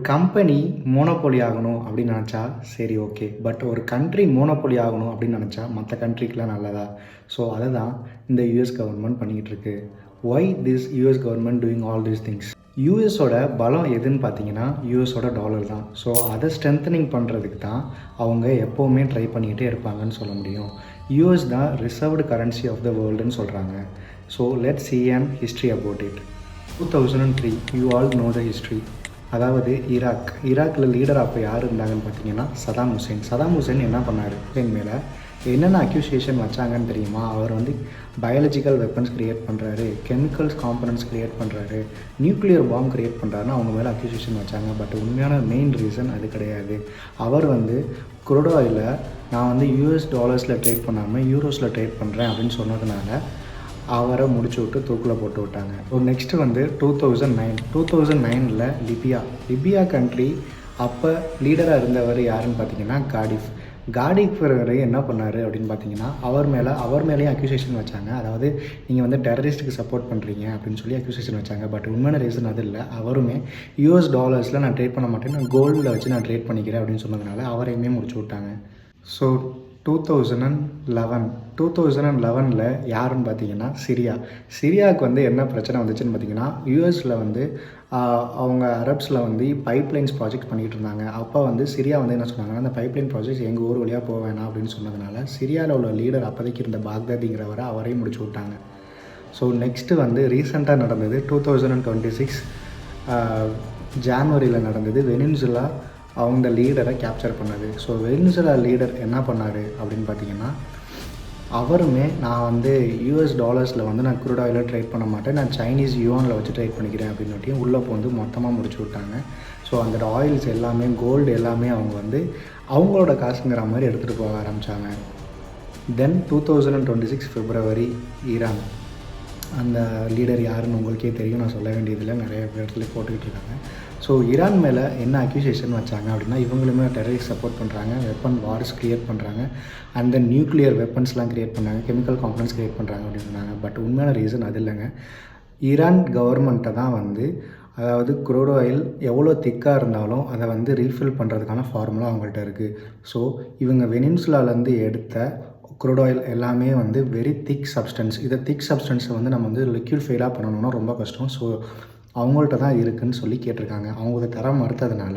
Company monopoly ஆகணும் அப்படின்னு நினச்சா சரி ஓகே. பட் ஒரு கண்ட்ரி மோனோபோலி ஆகணும் அப்படின்னு நினச்சா மற்ற கண்ட்ரிக்கெலாம் நல்லதா? ஸோ அதை தான் இந்த யூஎஸ் கவர்மெண்ட் பண்ணிக்கிட்டு இருக்கு. Why this US government doing all these things? யூஎஸோட பலம் எதுன்னு பார்த்தீங்கன்னா யூஎஸோட டாலர் தான். ஸோ அதை ஸ்ட்ரென்தனிங் பண்ணுறதுக்கு தான் அவங்க எப்போவுமே ட்ரை பண்ணிக்கிட்டே இருப்பாங்கன்னு சொல்ல முடியும். யூஎஸ் தான் ரிசர்வ்டு கரன்சி ஆஃப் த வேர்ல்டுன்னு சொல்கிறாங்க. So let's see an history about it. 2003 you all know the history. அதாவது ஈராக்கில் லீடர் அப்போ யார் இருந்தாங்கன்னு பார்த்தீங்கன்னா சதாம் ஹுசேன் என்ன பண்ணார்? ஹுசேன் மேலே என்னென்ன அக்யூசியேஷன் வச்சாங்கன்னு தெரியுமா? அவர் வந்து பயாலஜிக்கல் வெப்பன்ஸ் க்ரியேட் பண்ணுறாரு, கெமிக்கல்ஸ் காம்பனன்ட்ஸ் க்ரியேட் பண்ணுறாரு, நியூக்ளியர் பாம் க்ரியேட் பண்ணுறாருன்னு அவங்க மேலே அக்யூசியேஷன் வச்சாங்க. பட் உண்மையான மெயின் ரீசன் அது கிடையாது. அவர் வந்து குரூட் ஆயிலை நான் வந்து யூஎஸ் டாலர்ஸில் ட்ரேட் பண்ணாமல் யூரோஸில் ட்ரேட் பண்ணுறேன் அப்படின்னு சொன்னதுனால அவரை முடிச்சு விட்டு தூக்கில் போட்டு விட்டாங்க. ஸோ நெக்ஸ்ட்டு வந்து 2009 லிபியா கண்ட்ரி அப்போ லீடராக இருந்தவர் யாருன்னு பார்த்தீங்கன்னா காடிஃப் என்ன பண்ணார் அப்படின்னு பார்த்தீங்கன்னா அவர் மேலேயும் அக்யூசியேஷன் வச்சாங்க. அதாவது நீங்கள் வந்து டெரரிஸ்ட்டுக்கு சப்போர்ட் பண்ணுறீங்க அப்படின்னு சொல்லி அக்யூசியேஷன் வச்சாங்க. பட் உண்மையான ரீசன் அது இல்லை. அவருமே யூஎஸ் டாலர்ஸில் நான் ட்ரேட் பண்ண மாட்டேன், நான் கோல்டில் வச்சு நான் ட்ரேட் பண்ணிக்கிறேன் அப்படின்னு சொன்னதுனால அவரையுமே முடிச்சு விட்டாங்க. ஸோ 2011 யாருன்னு பார்த்தீங்கன்னா சிரியாவுக்கு வந்து என்ன பிரச்சனை வந்துச்சுன்னு பார்த்தீங்கன்னா யூஎஸில் வந்து அவங்க அரப்ஸில் வந்து பைப்லைன்ஸ் ப்ராஜெக்ட் பண்ணிகிட்டு இருந்தாங்க. அப்போ வந்து சிரியா வந்து என்ன சொன்னாங்கன்னா அந்த பைப்லைன் ப்ராஜெக்ட் எங்கள் ஊர் வழியாக போக வேணாம் அப்படின்னு சொன்னதுனால சிரியாவில் உள்ள லீடர் அப்போதைக்கு இருந்த பாக்தாதிங்கிறவரை அவரையும் முடிச்சு விட்டாங்க. ஸோ நெக்ஸ்ட்டு வந்து ரீசெண்டாக நடந்தது 2026 ஜான்வரியில் நடந்தது. வெனின்சுலா அவங்க லீடரை கேப்சர் பண்ணது. ஸோ வெனிசுலா லீடர் என்ன பண்ணார் அப்படின்னு பார்த்தீங்கன்னா அவருமே நான் வந்து யூஎஸ் டாலர்ஸில் வந்து நான் குரூட் ஆயிலில் ட்ரேட் பண்ண மாட்டேன், நான் சைனீஸ் யுவானில் வச்சு ட்ரேட் பண்ணிக்கிறேன் அப்படின்னு உள்ளே வந்து மொத்தமாக முடிச்சு விட்டாங்க. ஸோ அந்த ஆயில்ஸ் எல்லாமே கோல்டு எல்லாமே அவங்க வந்து அவங்களோட காசுங்கிற மாதிரி எடுத்துகிட்டு போக ஆரம்பித்தாங்க. தென் 2026 பிப்ரவரி ஈரான் அந்த லீடர் யாருன்னு உங்களுக்கே தெரியும், நான் சொல்ல வேண்டியதில்லை, நிறைய இடத்துல போட்டுக்கிட்டு இருக்காங்க. ஸோ ஈரான் மேலே என்ன அக்யூசியேஷன் வச்சாங்க அப்படின்னா இவங்களுமே டெரரிஸ்ட் சப்போர்ட் பண்ணுறாங்க, வெப்பன் வார்ஸ் க்ரியேட் பண்ணுறாங்க, அண்ட் தென் நியூக்ளியர் வெப்பன்ஸ்லாம் க்ரியேட் பண்ணாங்க, கெமிக்கல் காம்பனன்ட்ஸ் க்ரியேட் பண்ணுறாங்க அப்படின்னு சொன்னாங்க. பட் உண்மையான ரீசன் அது இல்லைங்க. ஈரான் கவர்மெண்ட்டை தான் வந்து அதாவது குரூட் ஆயில் எவ்வளோ திக்காக இருந்தாலும் அதை வந்து ரீஃபில் பண்ணுறதுக்கான ஃபார்முலா அவங்கள்ட்ட இருக்குது. ஸோ இவங்க வெனின்சுலாலேருந்து எடுத்த குரூட் ஆயில் எல்லாமே வந்து வெரி திக் சப்ஸ்டன்ஸ். இதை திக் சப்ஸ்டன்ஸை வந்து நம்ம வந்து லிக்யூட்ஃபைடாக பண்ணணும்னா ரொம்ப கஷ்டம். ஸோ அவங்கள்ட்ட தான் இருக்குதுன்னு சொல்லி கேட்டிருக்காங்க. அவங்க அதை தர மறுத்ததுனால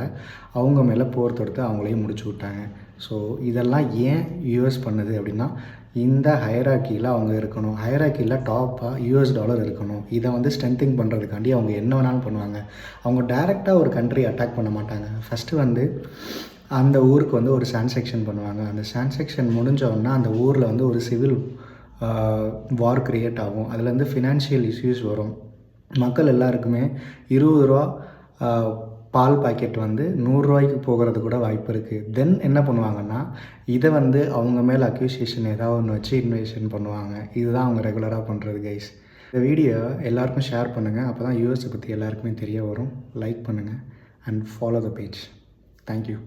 அவங்க மேலே போர் தொடுத்து அவங்களையும் முடிச்சு விட்டாங்க. ஸோ இதெல்லாம் ஏன் யூஎஸ் பண்ணுது அப்படின்னா இந்த ஹைராக்கியில் அவங்க இருக்கணும், ஹைராக்கியில் டாப்பாக யூஎஸ் டாலர் இருக்கணும். இதை வந்து ஸ்ட்ரென்த்திங் பண்ணுறதுக்காண்டி அவங்க என்ன வேணாலும் பண்ணுவாங்க. அவங்க டைரெக்டாக ஒரு கண்ட்ரி அட்டாக் பண்ண மாட்டாங்க. ஃபஸ்ட்டு வந்து அந்த ஊருக்கு வந்து ஒரு சான்செக்ஷன் பண்ணுவாங்க. அந்த சான்செக்ஷன் முடிஞ்சோன்னா அந்த ஊரில் வந்து ஒரு சிவில் வார் க்ரியேட் ஆகும். அதுலேருந்து ஃபினான்ஷியல் இஷ்யூஸ் வரும். மக்கள் எல்லாருக்குமே 20 ரூபா பால் பாக்கெட் வந்து 100 ரூபாய்க்கு போகிறது கூட வாய்ப்பு இருக்குது. தென் என்ன பண்ணுவாங்கன்னா இதை வந்து அவங்க மேலே அக்யூசியேஷன் ஏதாவது ஒன்று வச்சு இன்வெஸ்டிகேஷன் பண்ணுவாங்க. இதுதான் அவங்க ரெகுலராக பண்ணுறது கைஸ். இந்த வீடியோ எல்லாருக்கும் ஷேர் பண்ணுங்கள், அப்போ தான் யூஎஸை பற்றி எல்லாருக்குமே தெரிய வரும். லைக் பண்ணுங்கள் and follow the page. Thank you.